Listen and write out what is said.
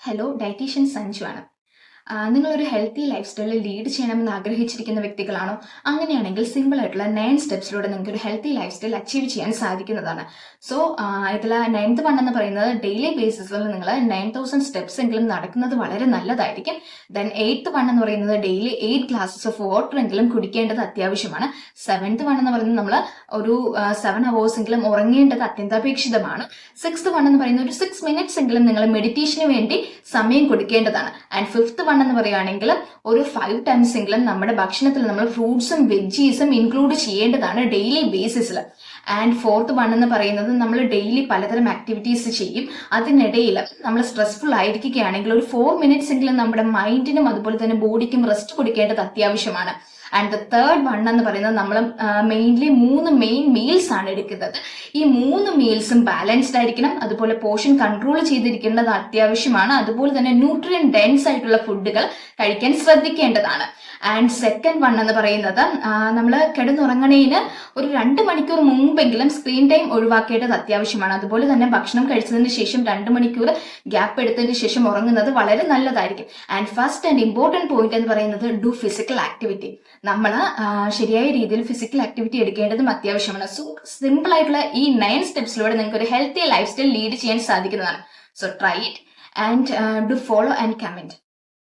Hello, dietitian Sanju ആണ്. നിങ്ങളൊരു healthy life സ്റ്റൈലിൽ ലീഡ് ചെയ്യണമെന്ന് ആഗ്രഹിച്ചിരിക്കുന്ന വ്യക്തികളാണോ? അങ്ങനെയാണെങ്കിൽ സിമ്പിൾ ആയിട്ടുള്ള 9 സ്റ്റെപ്സിലൂടെ നിങ്ങൾക്ക് ഒരു ഹെൽത്തി ലൈഫ് സ്റ്റൈൽ അച്ചീവ് ചെയ്യാൻ സാധിക്കുന്നതാണ്. സോ ഇതിൽ 9th വൺ എന്ന് പറയുന്നത് ഡെയിലി ബേസിസിൽ നിങ്ങൾ 9000 സ്റ്റെപ്സ് എങ്കിലും നടക്കുന്നത് വളരെ നല്ലതായിരിക്കും. ദെൻ 8th വൺ എന്ന് പറയുന്നത് ഡെയിലി 8 ഗ്ലാസസ് ഓഫ് വാട്ടർ എങ്കിലും കുടിക്കേണ്ടത് അത്യാവശ്യമാണ്. 7th വൺ എന്ന് പറയുന്നത് നമ്മൾ ഒരു 7 hours എങ്കിലും ഉറങ്ങേണ്ടത് അത്യന്താപേക്ഷിതമാണ്. 6th വൺ എന്ന് പറയുന്നത് ഒരു 6 minutes എങ്കിലും നിങ്ങൾ മെഡിറ്റേഷന് വേണ്ടി സമയം കൊടുക്കേണ്ടതാണ്. ആൻഡ് 5th വൺ എന്ന് പറയുകയാണെങ്കിൽ ഒരു 5 times എങ്കിലും നമ്മുടെ ഭക്ഷണത്തിൽ നമ്മൾ ഫ്രൂട്ട്സും വെജീസും ഇൻക്ലൂഡ് ചെയ്യേണ്ടതാണ് ഡെയിലി ബേസിസിൽ. ആൻഡ് 4th വൺ എന്ന് പറയുന്നത് നമ്മൾ ഡെയിലി പലതരം ആക്ടിവിറ്റീസ് ചെയ്യും. അതിനിടയിൽ നമ്മൾ സ്ട്രെസ്ഫുൾ ആയിരിക്കുകയാണെങ്കിൽ ഒരു 4 minutes എങ്കിലും നമ്മുടെ മൈൻഡിനും അതുപോലെ തന്നെ ബോഡിക്കും റെസ്റ്റ് കൊടുക്കേണ്ടത് അത്യാവശ്യമാണ്. ആൻഡ് ദ തേർഡ് വൺ എന്ന് പറയുന്നത് നമ്മൾ മെയിൻലി 3 മെയിൻ മീൽസ് ആണ് എടുക്കുന്നത്. ഈ 3 മീൽസും ബാലൻസ്ഡ് ആയിരിക്കണം. അതുപോലെ പോർഷൻ കൺട്രോൾ ചെയ്തിരിക്കേണ്ടത് അത്യാവശ്യമാണ്. അതുപോലെ തന്നെ ന്യൂട്രിയൻ ഡെൻസ് ആയിട്ടുള്ള ഫുഡുകൾ കഴിക്കാൻ ശ്രദ്ധിക്കേണ്ടതാണ്. ആൻഡ് സെക്കൻഡ് വൺ എന്ന് പറയുന്നത് നമ്മൾ കിടന്നുറങ്ങണേന് ഒരു 2 മണിക്കൂർ മുമ്പെങ്കിലും സ്ക്രീൻ ടൈം ഒഴിവാക്കേണ്ടത് അത്യാവശ്യമാണ്. അതുപോലെ തന്നെ ഭക്ഷണം കഴിച്ചതിന് ശേഷം 2 മണിക്കൂർ ഗ്യാപ്പ് എടുത്തതിന് ശേഷം ഉറങ്ങുന്നത് വളരെ നല്ലതായിരിക്കും. And first and important point എന്ന് പറയുന്നത് ഡു ഫിസിക്കൽ ആക്ടിവിറ്റി. നമ്മൾ ശരിയായ രീതിയിൽ ഫിസിക്കൽ ആക്ടിവിറ്റി എടുക്കേണ്ടതും അത്യാവശ്യമാണ്. സോ സിമ്പിൾ ആയിട്ടുള്ള ഈ 9 സ്റ്റെപ്സിലൂടെ നിങ്ങൾക്ക് ഒരു ഹെൽത്തി ലൈഫ് സ്റ്റൈൽ ലീഡ് ചെയ്യാൻ സാധിക്കുന്നതാണ്. So try it and do follow and comment.